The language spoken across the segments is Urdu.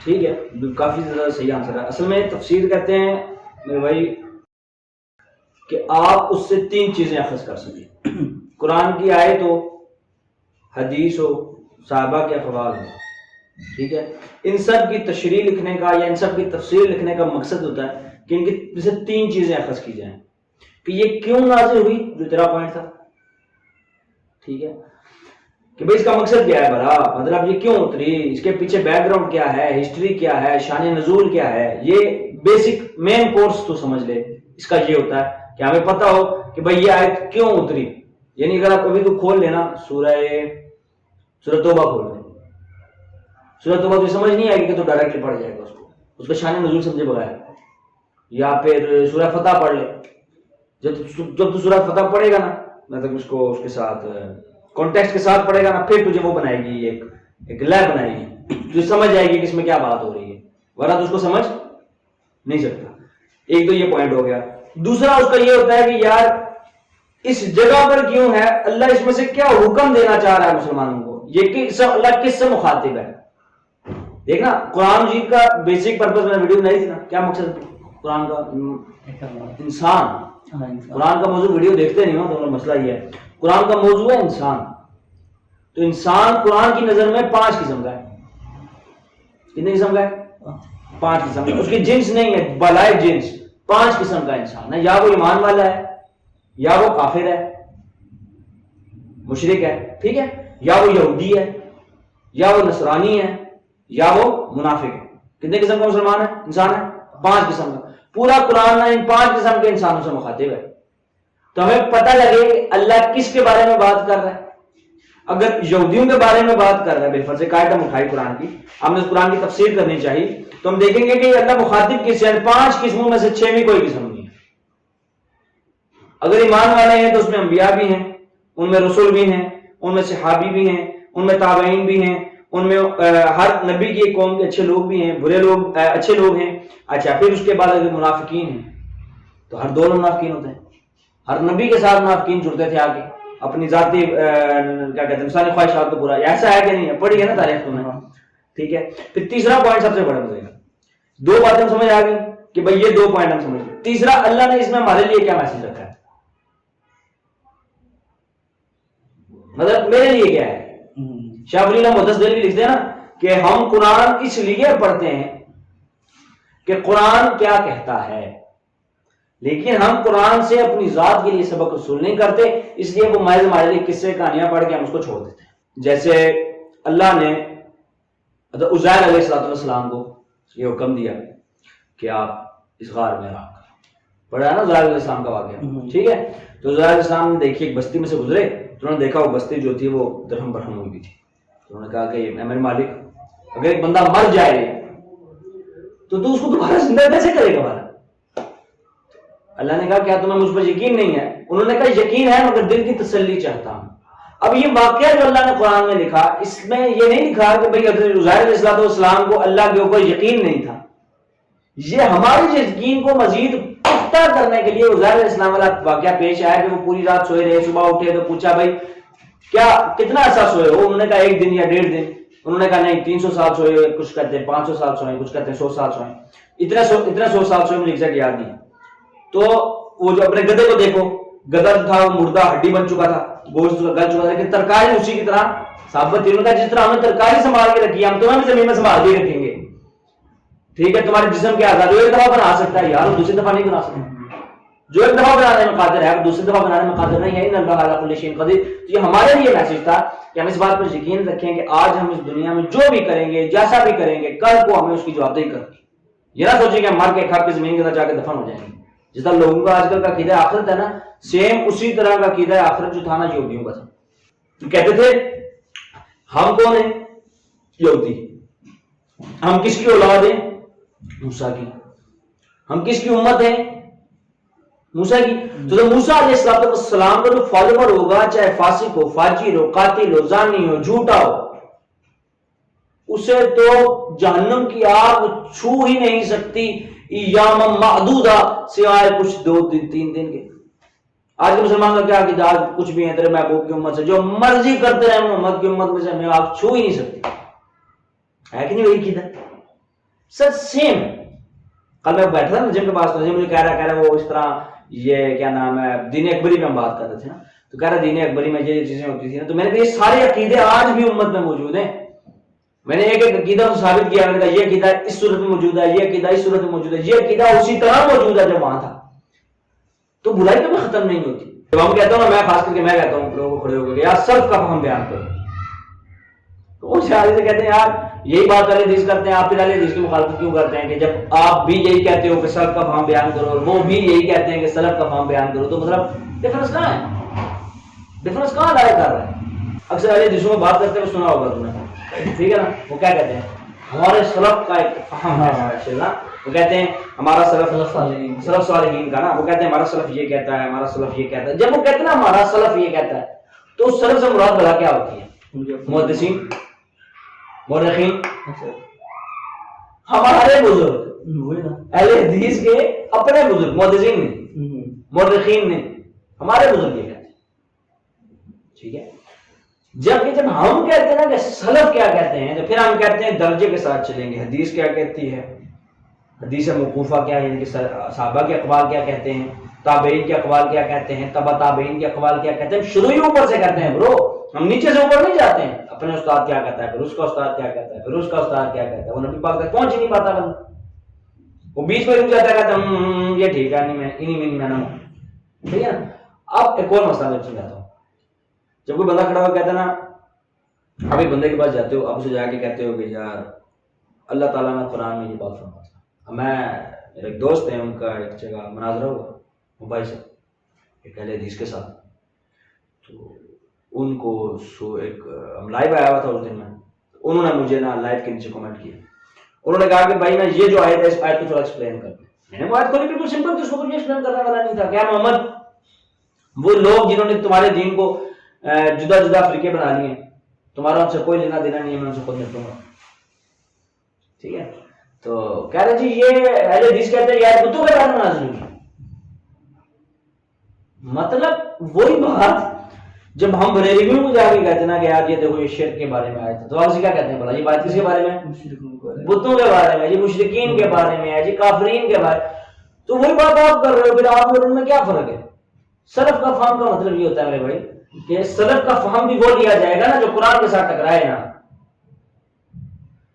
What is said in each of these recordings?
ٹھیک ہے، کافی زیادہ صحیح آنسر ہے. اصل میں تفسیر کہتے ہیں میرے بھائی کہ آپ اس سے 3 چیزیں اخذ کر سکیں. قرآن کی آیت ہو، حدیث ہو، صحابہ کے اقوال ہو. ٹھیک ہے، ان سب کی تشریح لکھنے کا یا ان سب کی تفسیر لکھنے کا مقصد ہوتا ہے کہ ان کی سے 3 چیزیں اخذ کی جائیں کہ یہ کیوں نازل ہوئی، جو تیرا پوائنٹ تھا. ٹھیک ہے، کہ بھئی اس کا مقصد کیا ہے، بھلا مطلب یہ کیوں اتری، اس کے پیچھے بیک گراؤنڈ کیا ہے، ہسٹری کیا ہے، شان نزول کیا ہے. یہ بیسک مین کورس تو سمجھ لے. اس کا یہ ہوتا ہے کہ ہمیں پتہ ہو کہ بھئی یہ آیت کیوں اتری. یعنی اگر آپ ابھی تو کھول لینا سورہ توبہ کھول لیں، سورہ توبہ تو سمجھ نہیں آئے گی کہ تو ڈائریکٹلی پڑھ جائے گا اس کا شان نزول سمجھے بغیر. یا پھر سورہ فتح پڑھ لے. جب تو سورہ فتح پڑھے گا نا، مطلب اس کو اس کے ساتھ کانٹیکسٹ کے ساتھ پڑھے گا نا، پھر تجھے وہ بنائے گی ایک لے بنائے گی، تجھے سمجھ آئے گی کہ اس میں کیا بات ہو رہی ہے، ورنہ تو اس کو سمجھ نہیں سکتا. ایک تو یہ پوائنٹ ہو گیا. دوسرا اس کا یہ ہوتا ہے کہ یار اس جگہ پر کیوں ہے، اللہ اس میں سے کیا حکم دینا چاہ رہا ہے مسلمانوں کو، یہ کہ اللہ کس سے مخاطب ہے. دیکھنا قرآن مجید کا بیسک پرپس میں ویڈیو بنائی تھی نا، کیا مقصد قرآن کا، انسان. قرآن کا موضوع ویڈیو دیکھتے نہیں ہو تو مسئلہ یہ ہے. قرآن کا موضوع ہے انسان. تو انسان قرآن کی نظر میں 5 قسم کا ہے. کتنے قسم کا ہے؟ 5 قسم کا. اس کی جنس نہیں ہے، بالائے جنس 5 قسم کا انسان ہے. یا وہ ایمان والا ہے، یا وہ کافر ہے، مشرک ہے، ٹھیک ہے، یا وہ یہودی ہے، یا وہ نصرانی ہے، یا وہ منافق ہے. کتنے قسم کا مسلمان ہے، انسان ہے؟ 5 قسم کا. پورا قرآن ان 5 قسم کے انسانوں سے مخاطب ہے. تو ہمیں پتہ لگے کہ اللہ کس کے بارے میں بات کر رہا ہے. اگر یہودیوں کے بارے میں بات کر رہا ہے، بالفرض قاعدہ اٹھائی قرآن کی، ہم نے اس قرآن کی تفسیر کرنی چاہیے، تو ہم دیکھیں گے کہ اللہ مخاطب کس سے، 5 قسموں میں سے 6ویں کوئی قسم نہیں ہے. اگر ایمان والے ہیں تو اس میں انبیاء بھی ہیں، ان میں رسول بھی ہیں، ان میں صحابی بھی ہیں، ان میں تابعین بھی ہیں، ان میں ہر نبی کی ایک قوم کے اچھے لوگ بھی ہیں، برے لوگ، اچھے لوگ ہیں. اچھا، پھر اس کے بعد اگر منافقین ہیں تو ہر دونوں منافقین ہوتے ہیں. ہر نبی کے ساتھ منافقین جڑتے تھے آگے اپنی ذاتی کیا کہتے ہیں انسانی خواہشات کو پورا. ایسا ہے کہ نہیں ہے؟ پڑھی ہے نا تاریخ تم نے. ٹھیک ہے. پھر تیسرا پوائنٹ سب سے بڑا مزے گا. 2 باتیں سمجھ آ گئی کہ بھئی یہ 2 پوائنٹ ہم سمجھ گئے. تیسرا، اللہ نے اس میں ہمارے لیے کیا میسج رکھا ہے، مطلب میرے لیے کیا ہے. شاہ ولی اللہ محدث دہلوی لکھتے ہیں نا کہ ہم قرآن اس لیے پڑھتے ہیں کہ قرآن کیا کہتا ہے، لیکن ہم قرآن سے اپنی ذات کے لیے سبق حصول نہیں کرتے، اس لیے وہ محض ہمارے لیے قصے کہانیاں پڑھ کے ہم اس کو چھوڑ دیتے ہیں. جیسے اللہ نے عزیر علیہ السلام کو یہ حکم دیا کہ آپ اس غار میں رہا کرو. پڑھا ہے نا عزیر علیہ السلام کا واقعہ، ٹھیک ہے. تو عزیر علیہ السلام نے دیکھی ایک بستی میں سے گزرے تو انہوں نے دیکھا وہ بستی جو تھی وہ درہم برہم ہوئی تھی. تو انہوں نے کہا کہ اے میرے مالک، اگر ایک بندہ مر جائے تو اس کو دوبارہ زندہ کیسے کرے گا؟ اللہ نے کہا کیا تمہیں مجھ پر یقین نہیں ہے؟ انہوں نے کہا یقین ہے مگر دل کی تسلی چاہتا ہوں. اب یہ واقعہ جو اللہ نے قرآن میں لکھا، اس میں یہ نہیں لکھا کہ بھئی حضرت عزیر علیہ السلام کو اللہ کے اوپر یقین نہیں تھا. یہ ہمارے یقین کو مزید پختہ کرنے کے لیے عزیر علیہ السلام والا واقعہ پیش آیا کہ وہ پوری رات سوئے رہے، صبح اٹھے تو پوچھا بھائی کیا کتنا عرصہ سوئے ہو؟ انہوں نے کہا 1 دن یا 1.5 دن. انہوں نے کہا نہیں 300 سال سوئے ہوئے، کچھ کہتے ہیں 500 سال سوئے، کچھ کہتے ہیں 100 سال سوئے. اتنا 100 سال سوئے مجھے ایگزیکٹ یاد نہیں. تو وہ جو اپنے گدھے کو دیکھو، گدھا جو تھا وہ مردہ ہڈی بن چکا تھا، گوشت گل چکا تھا، لیکن ترکاری اسی کی طرح ثابت تھی. انہوں نے کہا جس طرح ہم نے ترکاری سنبھال کے رکھی ہے ہم تمہیں بھی زمین میں سنبھال کے رکھیں گے. ٹھیک ہے، تمہارے جسم کے اعضاء جو ایک دفعہ بنا سکتا ہے یار وہ دوسری دفعہ نہیں بنا سکتا. جو ایک دفعہ بنانے میں قادر ہے وہ دوسری دفعہ بنانے میں قادر نہیں ہے. ان اللہ علی کل شیء قدیر. تو یہ ہمارے لیے میسج تھا کہ ہم اس بات پر یقین رکھیں کہ آج ہم اس دنیا میں جو بھی کریں گے، جیسا بھی کریں گے، کل کو ہمیں اس کی جوابدہی کرنی. یہ نہ سوچیں کہ ہم مر کے کھا کے زمین کے اندر جا کے دفن ہو جائیں گے. جس طرح لوگوں کا آج کل کا عقیدہ آخرت ہے نا، سیم اسی طرح کا عقیدہ آخرت جو تھا نا یہودیوں کا تھا. تو کہتے تھے ہم کون ہیں؟ یہودی. ہم کس کی اولاد ہیں؟ موسیٰ کی. ہم کس کی امت ہیں؟ موسیٰ کی. تو جب موسیٰ علیہ السلام کا جو فالوور ہوگا، چاہے فاسق ہو، فاجر ہو، قاتل ہو، زانی ہو، جھوٹا ہو، اسے تو جہنم کی آگ چھو ہی نہیں سکتی ایام معدودہ سوائے کچھ 2-3 دن کے. آج کے مسلمان کا کیا عقیدہ؟ آج کچھ بھی ہے تیرے محبوب کی امت سے جو مرضی کرتے رہے، محمد کی امت میں سے ہمیں آگ چھو ہی نہیں سکتی. ہے کہ نہیں وہی عقیدہ؟ سر سیم. کل میں بیٹھا تھا نا جم کے پاس تو مجھے کہہ رہا وہ اس طرح یہ کیا نام ہے دین اکبری میں ہم بات کرتے تھے نا, تو کہہ رہا دین اکبری میں یہ چیزیں ہوتی تھی نا, تو میں نے کہا یہ سارے عقیدے آج بھی امت میں موجود ہیں. میں نے ایک عقیدہ کو ثابت کیا, میں نے کہا یہ عقیدہ اس صورت میں موجود ہے, یہ عقیدہ اس صورت میں موجود ہے, یہ عقیدہ اسی طرح موجود ہے جب وہاں تھا. تو برائی کبھی ختم نہیں ہوتی. جب ہم کہتا ہوں نا, میں خاص کر کے میں کہتا ہوں لوگوں کو کھڑے ہو کے یار سلف کا فہم بیان کرو, تو وہ شاعری سے کہتے ہیں یار یہی بات اہل حدیث کرتے ہیں, آپ پھر اہل حدیث کی مخالفت کیوں کرتے ہیں کہ جب آپ بھی یہی کہتے ہو کہ سلف کا فہم بیان کرو اور وہ بھی یہی کہتے ہیں کہ سلف کا فہم بیان کرو, تو مطلب ڈفرنس کہاں ہے؟ ڈفرنس کہاں لایا کر رہا ہے؟ اکثر اہل حدیثوں میں بات کرتے ہوئے سنا ہوگا تم نے, ٹھیک ہے نا, وہ کیا کہتے ہیں ہمارے سلف کا ایک فہم ہے نا, وہ کہتے ہیں ہمارا سلف صالحین کا نا, وہ کہتے ہیں ہمارا سلف یہ کہتا ہے, ہمارا سلف یہ کہتا ہے. جب وہ کہتے ہیں نا ہمارا سلف یہ کہتا ہے, تو اس سلف سے مراد بھلا کیا ہوتی ہے؟ محدثین, مورخین, ہمارے بزرگ اہل حدیث کے اپنے بزرگ محدثین نے, مورخین نے, ہمارے بزرگ یہ کہتے ہیں. ٹھیک ہے, جب ہم کہتے ہیں نا کہ سلف کیا کہتے ہیں, تو پھر ہم کہتے ہیں درجے کے ساتھ چلیں گے. حدیث کیا کہتی ہے, حدیث موقوفہ کیا ہے, یعنی کہ صحابہ کے اقوال کیا کہتے ہیں, تابعین کے اقوال کیا کہتے ہیں, تبع تابعین کے اقوال کیا کہتے ہیں. شروع ہی اوپر سے کرتے ہیں برو, ہم نیچے سے اوپر نہیں جاتے ہیں. اپنے استاد کیا کہتا ہے, پھر اس کا استاد کیا کہتا ہے, پھر اس کا استاد کیا کہتا ہے, وہ نبی پاک تک پہنچ ہی نہیں پاتا بندہ, وہ بیچ میں رک جاتا ہے, کہتا ہے یہ ٹھیک ہے انہیں میں نہ ہوں. ٹھیک ہے نا. اب ایک اور مسئلہ میں سمجھاتا ہوں. جب کوئی بندہ کھڑا ہو کہتا ہے نا, اب ایک بندے کے پاس جاتے ہو, آپ اسے جا کے کہتے ہو کہ یار اللہ تعالیٰ نے قرآن میں یہ بات فرمایا. میں میرے ایک دوست ہیں, ان کا ایک جگہ مناظرہ ہوا موبائل سے ایک اہل حدیث کے ساتھ, تو ان کو ایک ہم لائیو آیا ہوا تھا اس دن میں, انہوں نے مجھے نا لائیو کے نیچے کمنٹ کیا. انہوں نے کہا کہ بھائی میں یہ جو آیت ہے اس آیت کو تھوڑا ایکسپلین کر. میں نے وہ آیت کھولی, بالکل سمپل تھی, اس کو کچھ ایکسپلین کرنے والا نہیں تھا. کیا محمد وہ لوگ جنہوں نے تمہارے دین کو جدا جدا فرقے بنا لیے, تمہارا ان سے کوئی لینا دینا نہیں ہے, میں ان سے خود ملتا ہوں. ٹھیک ہے, تو کہہ رہے جی یہ اہل حدیث کہتے ہیں یار بتوں کے بارے میں نازل ہوئی. مطلب وہی بات جب ہم بریلویوں کو جا کے کہتے ہیں نا کہ یار یہ دیکھو یہ شرک کے بارے میں آئے تھے, تو آپ سے کیا کہتے ہیں بھلا یہ بات کس کے بارے میں؟ بتوں کے بارے میں, یہ مشرکین کے بارے میں ہے, یہ کافرین کے بارے. تو وہی بات آپ کر رہے ہو, پھر آپ اور ان میں کیا فرق ہے؟ سلف کا فہم کا مطلب یہ ہوتا ہے میرے بھائی کہ سلف کا فہم بھی وہ لیا جائے گا نا جو قرآن کے ساتھ ٹکرائے نا.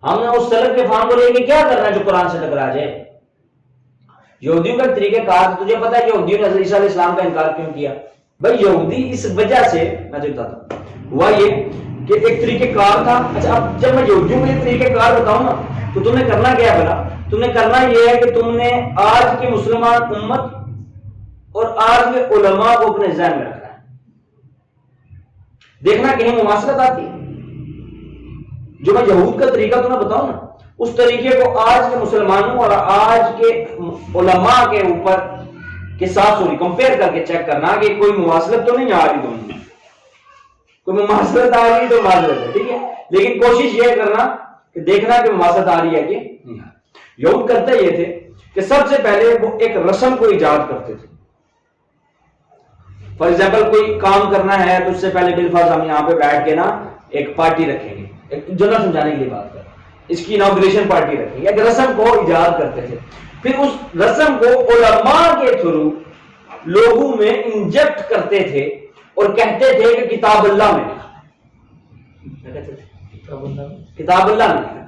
ہم نے اس سلف کے فہم کو لے کے کیا کرنا ہے جو قرآن سے ٹکرا جائے. یہودیوں کا طریقہ کار, تجھے پتا ہے یہودیوں نے حضرت عیسیٰ علیہ السلام کا انکار کیوں کیا؟ بھائی یہودی اس وجہ سے, میں تو بتاتا ہوں, ہوا یہ کہ ایک طریقہ کار تھا. اچھا اب جب میں یہودیوں کو یہ طریقہ کار بتاؤں نا, تو تم نے کرنا کیا ہے بھلا؟ تم نے کرنا یہ ہے کہ تم نے آج کی مسلمان امت اور آج کے علماء کو اپنے ذہن میں رکھنا ہے. دیکھنا کہیں مماثلت آتی ہے. جو میں یہود کا طریقہ تمہیں بتاؤں نا, اس طریقے کو آج کے مسلمانوں اور آج کے علماء کے اوپر کے ساتھ کمپیئر کر کے چیک کرنا کہ کوئی مماثلت تو نہیں آ رہی دونوں میں. کوئی مماثلت آ رہی تو معذرت ہے, ٹھیک ہے, لیکن کوشش یہ کرنا کہ دیکھنا کہ مماثلت آ رہی ہے کہ نہیں آ رہی. یہود کرتے یہ تھے کہ سب سے پہلے وہ ایک رسم کو ایجاد کرتے تھے. فار ایگزامپل کوئی کام کرنا ہے تو اس سے پہلے بالفرض ہم یہاں پہ بیٹھ کے نا ایک پارٹی رکھیں گے, ایک جنرل سمجھانے کے لیے بات کریں, اس کی انوگریشن پارٹی رکھیں گے. ایک رسم کو ایجاد کرتے تھے, پھر اس رسم کو علماء کے تھرو لوگوں میں انجیکٹ کرتے تھے اور کہتے تھے کہ کتاب اللہ میں لکھا, کتاب اللہ میں لکھا.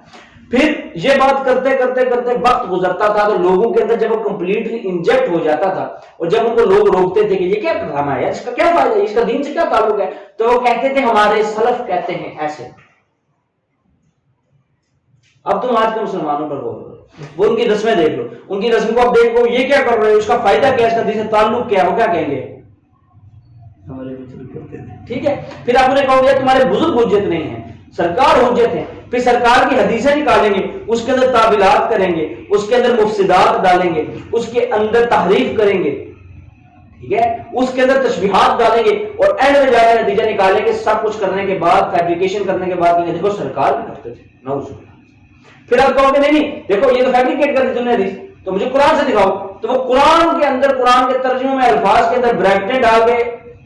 پھر یہ بات کرتے کرتے کرتے وقت گزرتا تھا تو لوگوں کے اندر جب وہ کمپلیٹلی انجیکٹ ہو جاتا تھا, اور جب ان کو لوگ روکتے تھے کہ یہ کیا ڈرامہ ہے, اس کا کیا فائدہ ہے, اس کا دین سے کیا تعلق ہے, تو وہ کہتے تھے ہمارے سلف کہتے ہیں ایسے. اب تم آج کے مسلمانوں پر غور کرو, وہ ان کی رسمیں دیکھ لو, ان کی رسم کو اب دیکھو یہ کیا کر رہے ہیں, اس کا فائدہ کیا, اس کا دین سے تعلق کیا ہے, وہ کیا کہیں گے ہمارے بزرگ کرتے تھے. ٹھیک ہے, پھر آپ نے کہا تمہارے بزرگ حجت نہیں ہیں, سرکار حجت ہیں. پھر سرکار کی حدیثیں نکالیں گے, اس کے اندر تعویلات کریں گے, اس کے اندر مفسدات ڈالیں گے, اس کے اندر تحریف کریں گے, ٹھیک ہے, اس کے اندر تشبیہات ڈالیں گے, اور اینڈ میں جا کے نتیجہ نکالیں گے. سب کچھ کرنے کے بعد, فیبریکیشن کرنے کے بعد, دیکھو سرکار بھی کرتے تھے, نعوذ باللہ. پھر آپ کہو گے نہیں دیکھو یہ تو فیبریکیٹ کر دی تم نے حدیث, تو مجھے قرآن سے دکھاؤ. تو وہ قرآن کے اندر, قرآن کے ترجمے میں الفاظ کے اندر بریکٹیں ڈال کے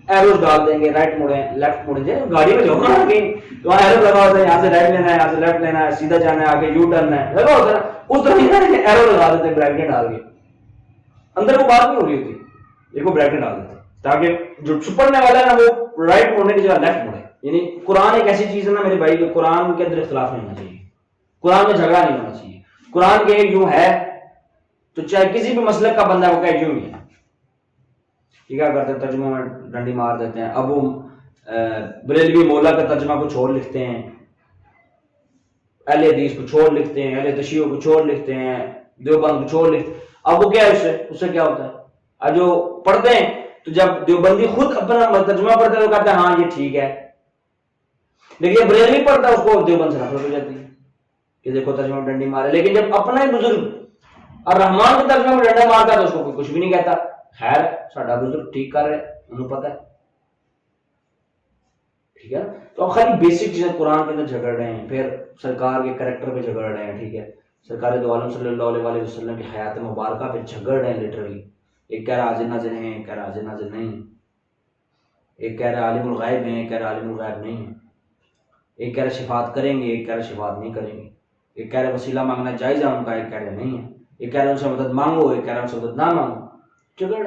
ایروز ڈال دیں گے، رائٹ مڑیں لیفٹ مڑیں، جائیں گاڑی میں جاؤ نا کہیں تو وہاں ایرو لگا ہوتا ہے، یہاں سے رائٹ لینا ہے، یہاں سے لیفٹ لینا ہے، سیدھا جانا ہے، آگے یو ٹرن ہے، لگا ہوتا ہے اس طرح ایرو لگا دیتے ہیں بریکٹ ڈال کے، اندر وہ بات نہیں ہو رہی ہوتی، ایک وہ بریکٹ ڈال دیتے تاکہ جو چھپڑنے والا ہے نا وہ رائٹ موڑنے کی جگہ لیفٹ مڑے. یعنی قرآن ایک ایسی چیز ہے نا میرے بھائی کہ قرآن کے اندر اختلاف نہیں ہونا چاہیے، قرآن میں جھگڑا نہیں ہونا چاہیے. قرآن کے یوں ہے تو چاہے کسی بھی مسلک کا بندہ وہ کہ یوں ہی ہے. کیا کرتے ہیں ترجمہ میں ڈنڈی مار دیتے ہیں. اب وہ بریلوی مولا کا ترجمہ کو چھوڑ لکھتے ہیں، اہل حدیث کو چھوڑ لکھتے ہیں، اہل تشیع کو چھوڑ لکھتے ہیں، دیوبند کو چھوڑ لکھتے ہیں. اب وہ کیا ہے اس سے کیا ہوتا ہے؟ اب جو پڑھتے ہیں تو جب دیوبندی خود اپنا ترجمہ پڑھتے ہیں تو کہتے ہیں ہاں یہ ٹھیک ہے، لیکن بریلوی پڑھتا ہے اس کو دیوبند سے نفرت ہو جاتی ہے کہ دیکھو ترجمہ میں ڈنڈی مارے. لیکن جب اپنا ہی بزرگ الرحمان کے ترجمہ میں ڈنڈا مارتا ہے تو اس کو کوئی کچھ بھی نہیں کہتا. خیر ساڈا بزرگ ٹھیک کر رہے انہوں پتہ ہے، ٹھیک ہے. تو اب خالی بیسک چیزیں قرآن کے اندر جھگڑ رہے ہیں، پھر سرکار کے کریکٹر پہ جھگڑ رہے ہیں، ٹھیک ہے. سرکار دو عالم صلی اللہ علیہ وسلم کی حیات مبارکہ پہ جھگڑ رہے ہیں لٹرلی. ایک کہہ رہا حاضر ناظر ہیں، ایک کہہ رہا حاضر ناظر نہیں، ایک کہہ رہا عالم الغیب ہیں، ایک کہہ رہا عالم الغیب نہیں ہے، ایک کہہ رہا شفاعت کریں گے، ایک کہہ رہا شفاعت نہیں کریں گے، ایک کہہ رہا وسیلہ مانگنا جائز ہے ان کا، ایک کہہ رہا نہیں ہے، ایک کہہ رہا ان سے مدد مانگو، ایک کہہ رہا ان سے مدد نہ مانگو. جھگڑ.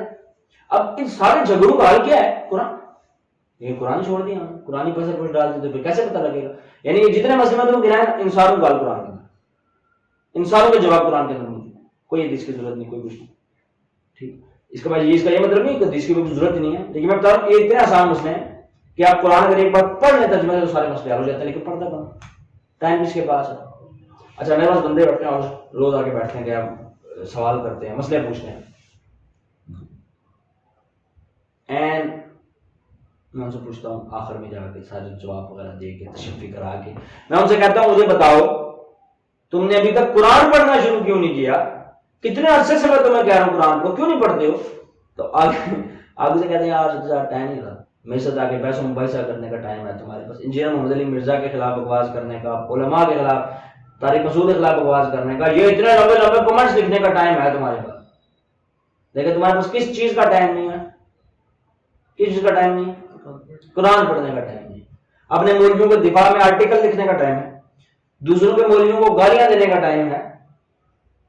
اب ان سارے جھگڑوں کا حل کیا ہے؟ قرآن. یہ قرآن چھوڑ دیا ہم، قرآن ہی پر سب کچھ ڈال دیتے، پھر کیسے پتہ لگے گا؟ یعنی یہ جتنے مسئلے میں گرائیں ان ساروں کا حل قرآن کے اندر، انسانوں کے جواب قرآن کے اندر نہیں، کوئی حدیث کی ضرورت نہیں، کوئی کچھ نہیں. ٹھیک. اس کے بعد اس کا یہ مطلب نہیں کہ حدیث کی کوئی ضرورت نہیں ہے، لیکن میں بتا رہا ہوں یہ اتنے آسان مسئلے ہیں کہ آپ قرآن اگر ایک بار پڑھ لیں ترجمے تو سارے مسئلے حل ہو جاتے ہیں. لیکن پڑھتا کون؟ ٹائم کس کے پاس ہے؟ اچھا میرے پاس بندے بیٹھتے ہیں اور روز آ کے بیٹھتے ہیں کہ آپ سوال کرتے ہیں، مسئلے پوچھتے ہیں، اینڈ میں ان سے پوچھتا ہوں آخر میں جا کے سارے جواب وغیرہ دے کے تشفی کرا کے میں ان سے کہتا ہوں مجھے بتاؤ تم نے ابھی تک قرآن پڑھنا شروع کیوں نہیں کیا؟ کتنے عرصے سے میں تمہیں کہہ رہا ہوں قرآن کو کیوں نہیں پڑھتے ہو؟ تو آگے سے کہتے ہیں یار ٹائم نہیں رہا، میرے ساتھ آ کے بحث و مباحثہ کرنے کا ٹائم ہے تمہارے پاس، انجینئر محمد علی مرزا کے خلاف بکواس کرنے کا، علماء کے خلاف، طارق مسعود کے خلاف بکواس کرنے کا، یہ اتنے لمبے لمبے کمنٹس لکھنے کا ٹائم ہے تمہارے پاس. لیکن تمہارے پاس کس چیز کا ٹائم نہیں ہے؟ کس چیز کا ٹائم نہیں ہے؟ قرآن پڑھنے کا ٹائم نہیں. اپنے مولویوں کے دفاع میں آرٹیکل لکھنے کا ٹائم ہے، دوسروں کے مولویوں کو گالیاں دینے کا ٹائم ہے،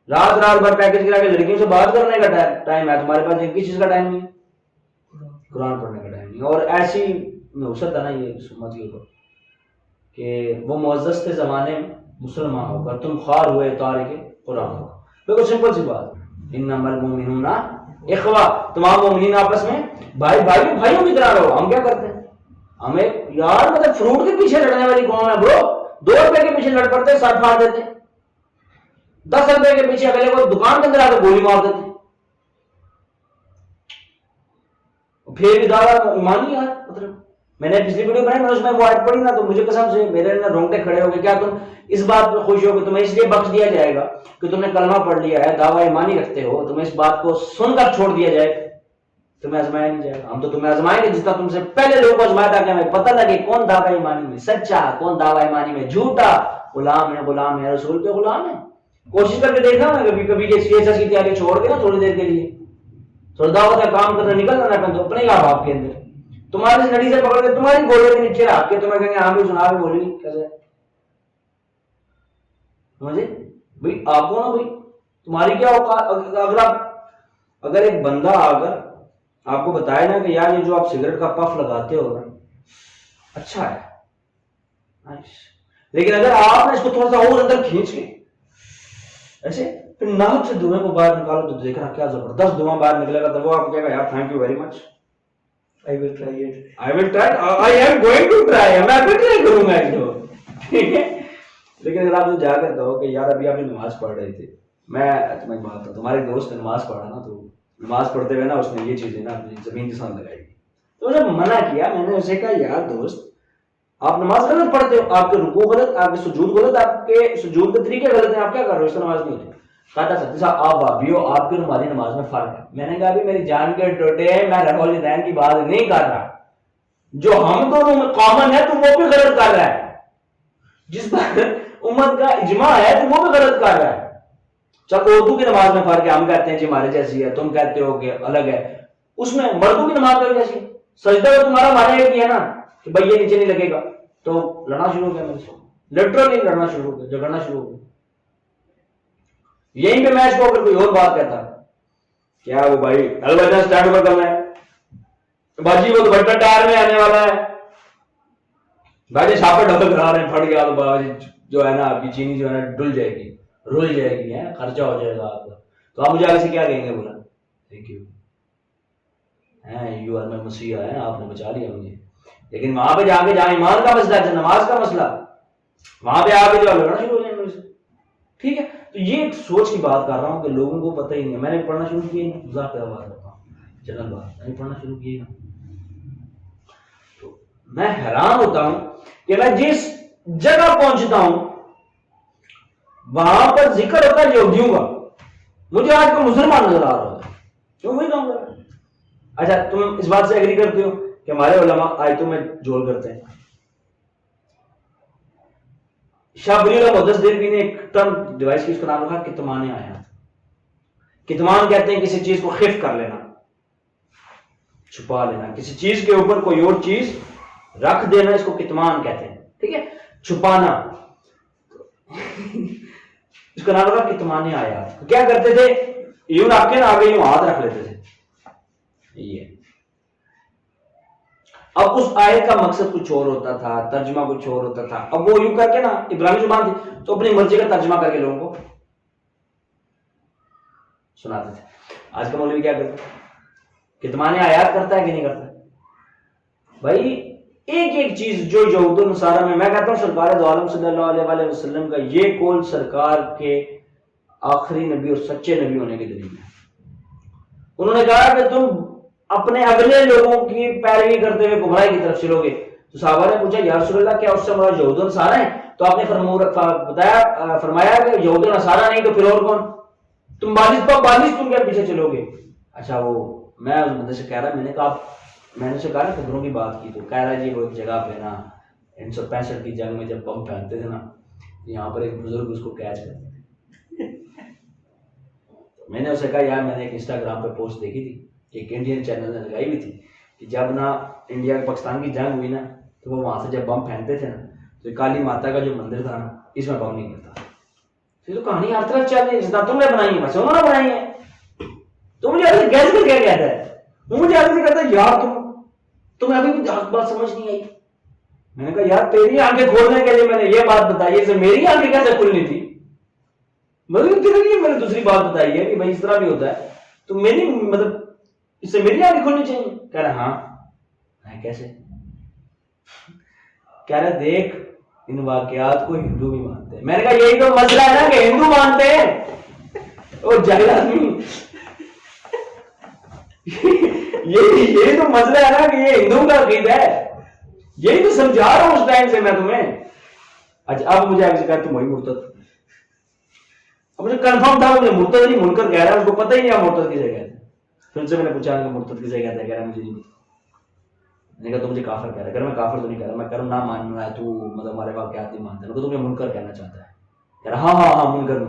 رات رات بھر پیکج کرا کے لڑکیوں سے بات کرنے کا ٹائم ہے. تمہارے پاس ایک چیز کا ٹائم نہیں ہے؟ قرآن پڑھنے کا ٹائم نہیں. اور ایسی نوست ہے نا یہ امت کے اوپر کہ وہ معزز کے زمانے میں مسلمان ہو کر تم خوار ہوئے تارک قرآن ہو. بالکل سمپل سی بات، انما المؤمنون اخوہ، تمام مومنین آپس میں بھائیوں کی طرح رہو. ہم کیا کرتے ہیں؟ ہمیں یار مطلب فروٹ کے پیچھے لڑنے والی قوم ہے برو. 2 روپے کے پیچھے لڑ پڑتے ہیں، سر پھاڑ دیتے ہیں. 10 روپے کے پیچھے اگلے کو دکان کے اندر آ کے گولی مار دیتے ہیں. پھر بھی دعویٰ ایمان نہیں. یار مطلب میں نے پچھلی ویڈیو بنائی، میں نے اس میں وہ آیت پڑھی نا تو مجھے قسم سے میرے رونگٹے کھڑے ہو گئے. کیا تم اس بات پہ خوش ہو کہ تمہیں اس لیے بخش دیا جائے گا کہ تم نے کلمہ پڑھ لیا ہے، دعویٰ ایمانی رکھتے ہو، تمہیں اس بات کو سن کر چھوڑ دیا جائے، تمہیں آزمایا نہیں جائے گا؟ ہم تو تمہیں آزمائیں گے جس طرح تم سے پہلے لوگوں کو آزمایا تھا کہ ہمیں پتہ لگے کون دعویٰ ایمانی میں سچا، کون دعویٰ ایمانی میں جھوٹا. غلام ہے رسول کے غلام ہے. کوشش کر کے دیکھنا نا کبھی کبھی کہ CSS کی تیاری چھوڑ کے نا تھوڑی دیر کے لیے تھوڑا دعوت کا کام کرنا نکل جانا تو اپنے آپ آپ کے اندر تمہاری نڑی سے پکڑ کے تمہاری گولے کے نیچے رکھ کے تمہیں کہیں گے ہاں بھی سنا بھی بولی کیسے سمجھے بھائی آپ کو نا بھائی تمہاری کیا اوقات. اگر ایک بندہ اگر آپ کو بتائے نا کہ یار یہ جو آپ سگریٹ کا پف لگاتے ہو نا اچھا ہے، لیکن اگر آپ نے اس کو تھوڑا سا اور اندر کھینچ کے ایسے پھر ناک سے دھوئیں کو باہر نکالو تو دیکھنا کیا زبردست دھواں باہر نکلے گا. تو وہ آپ کہے گا یار thank you very much, I will try it. I am going to try. میں ابھی ٹرائی کروں گا اس کو، ٹھیک ہے. لیکن اگر آپ جا کر کہو کہ یار ابھی آپ نماز پڑھ رہے تھے، میں تمہیں بات ہوں تمہارے دوست نے نماز پڑھا نا تو نماز پڑھتے ہوئے نا اس نے یہ چیزیں نا اپنی زمین کے سامنے لگائی، تو جب منع کیا میں نے اسے کہا یار دوست آپ نماز غلط پڑھتے ہو، آپ کے رکوع غلط، آپ کے سجود غلط، آپ کے سجود کے طریقے غلط ہیں، آپ کیا کر رہے ہو؟ اس سے نماز نہیں ہوتی. کہتا سچی صاحب آپ بھابھی ہو، آپ کی ہماری نماز میں فرق ہے. میں نے کہا ابھی میری جان کے ٹوٹے میں رفع الدین کی بات نہیں کر رہا، جو ہم دونوں میں کامن ہے تو وہ بھی غلط کر رہا ہے، جس پر امت کا اجماع ہے تو وہ بھی غلط کر رہا ہے. چل اردو کی نماز میں فرق ہے، ہم کہتے ہیں جی ہمارے جیسی ہے، تم کہتے ہو کہ الگ ہے. اس میں مردوں کی نماز بھی جیسی ہے، سجدہ تو تمہارا مانا یہ کیا نا کہ بھائی یہ نیچے نہیں لگے گا، تو لڑنا شروع ہو گیا میرے سے، لٹرلی لڑنا شروع ہو گیا، جھگڑنا شروع ہو گیا. یہیں پہ میچ کو اگر کوئی اور بات کہتا کیا وہ بھائی البتہ اسٹارٹ پر کرنا ہے باجی، وہ تو بٹا ٹائر میں آنے والا ہے بھائی، چھاپے ڈبل کرا رہے ہیں، پھٹ گیا تو باجی جو ہے نا آپ کی چینی جو ہے نا ڈل جائے گی، رول جائے گی، خرچہ ہو جائے گا آپ کا. تو آپ مجھے آگے سے کیا کہیں گے؟ بولا thank you, you are my مسیح ہے، آپ نے بچا لیا مجھے. لیکن وہاں پہ جا کے جہاں ایمان کا مسئلہ ہے، نماز کا مسئلہ، وہاں پہ آ کے جو لڑنا شروع ہو جائیں میرے سے. ٹھیک ہے، تو یہ ایک سوچ کی بات کر رہا ہوں کہ لوگوں کو پتہ ہی نہیں ہے. میں نے پڑھنا شروع کیا نا، مذاق کا بات کرتا ہوں، جنرل بات، میں نے پڑھنا شروع کیا نا، تو میں حیران ہوتا ہوں کہ میں جس جگہ پہنچتا ہوں وہاں پر ذکر ہوتا ہے یہودیوں کا، مجھے آج کو مسلمان نظر آ رہا ہوتا ہے، کیوں وہی کام کر رہا ہے. اچھا تم اس بات سے ایگری کرتے ہو کہ ہمارے علماء آیتوں میں جوڑ کرتے ہیں؟ شاہ ولی اللہ محدث دہلوی نے ایک ٹرم ڈیوائس کی، اس کا نام رکھا کتمان آیات. کتمان کہتے ہیں کسی چیز کو خف کر لینا، چھپا لینا، کسی چیز کے اوپر کوئی اور چیز رکھ دینا، اس کو کتمان کہتے ہیں. ٹھیک ہے، چھپانا. اس کا نام رکھا کتمان آیات. کیا کرتے تھے؟ یوں رکھ کے نا آگے یوں ہاتھ رکھ لیتے تھے. یہ اب اس آیت کا مقصد کچھ اور ہوتا تھا، ترجمہ کچھ اور ہوتا تھا. اب وہ یوں کر کے نا، ابراہیمی زبان تھی تو اپنی مرضی کا ترجمہ کر کے لوگوں کو سناتے تھے. آج کا مولوی کیا کرتا ہے؟ کتمان آیات کرتا ہے کہ نہیں کرتا؟ بھائی ایک ایک چیز جو یہود و نصارہ میں کہتا ہوں سرکار دو عالم صلی اللہ علیہ وآلہ وسلم کا یہ قول سرکار کے آخری نبی اور سچے نبی ہونے کے دلیل ہے. انہوں نے کہا کہ تم اپنے اگلے لوگوں کی پیروی کرتے ہوئے گمراہی کی طرف چلو گے. تو صحابہ نے پوچھا یا رسول اللہ کیا اس سے مراد یہود و نصارہ ہیں؟ تو آپ نے فرمایا کہ یہود و نصارہ نہیں تو پھر اور کون؟ تم بالغ تم کیا پیچھے چلو گے؟ اچھا وہ میں اس بندے سے کہہ رہا، میں نے اسے کہا نا قبروں کی بات کی، تو کہہ رہا جی وہ ایک جگہ پہ نا 1965 کی جنگ میں جب بم پھینکتے تھے نا، یہاں پر ایک بزرگ اس کو کیچ کرتے تھے. میں نے اسے کہا یار میں نے ایک انسٹاگرام پہ پوسٹ دیکھی تھی، ایک انڈین چینل نے لگائی ہوئی تھی کہ جب نا انڈیا پاکستان کی جنگ ہوئی نا تو وہ وہاں سے جب بم پھینکتے تھے نا تو کالی ماتا کا جو مندر تھا نا اس میں بم نہیں کرتا. پھر تو کہانی ہر طرف چل رہی ہے، تم نے بنائی ہے، بس انہوں نے بنائی ہے. تو مجھے ایسے گیس میں کیا کہتا ہے، وہ مجھے ایسے کہتا ہے یار تمہیں ابھی بھی بات سمجھ نہیں آئی. میں نے کہا یار تیری آنکھیں کھولنے کے لیے میں نے یہ بات بتائی ہے، میری آنکھیں کیسے کھلنی تھی؟ مطلب تیرے لیے میں نے دوسری بات بتائی ہے کہ بھائی اس طرح بھی ہوتا ہے، تو میری مطلب اس سے میری آنکھیں کھلنی چاہیے. کہہ رہا ہاں کیسے؟ کہہ رہا دیکھ ان واقعات کو ہندو بھی مانتے ہیں. میں نے کہا یہی تو مسئلہ ہے نا کہ ہندو مانتے ہیں اور جاہل آدمی. یہی تو مسئلہ ہے نا کہ یہ ہندوؤں کا عقیدہ ہے، یہی تو سمجھا رہا ہوں اس ٹائم سے میں تمہیں. اچھا اب مجھے آگے سے کہا تم وہی مرتد. اب مجھے کنفرم تھا مجھے مرتد نہیں منکر کہہ رہا ہے، اس کو پتہ ہی نہیں مرتد کسے کہتے ہیں. پھر سے میں نے پوچھا کہ مرتد کسے کہتا ہے؟ کہہ رہا مجھے نہیں. میں نے کہا تو مجھے کافر کہہ رہا ہے. میں کافر تو نہیں کہہ رہا، میں کہہ رہا ہوں نہ ماننا ہے تو مطلب ہمارے واقعات نہیں مانتا ہے، تو تمہیں منکر کہنا چاہتا ہے. کہہ رہا ہاں منکر.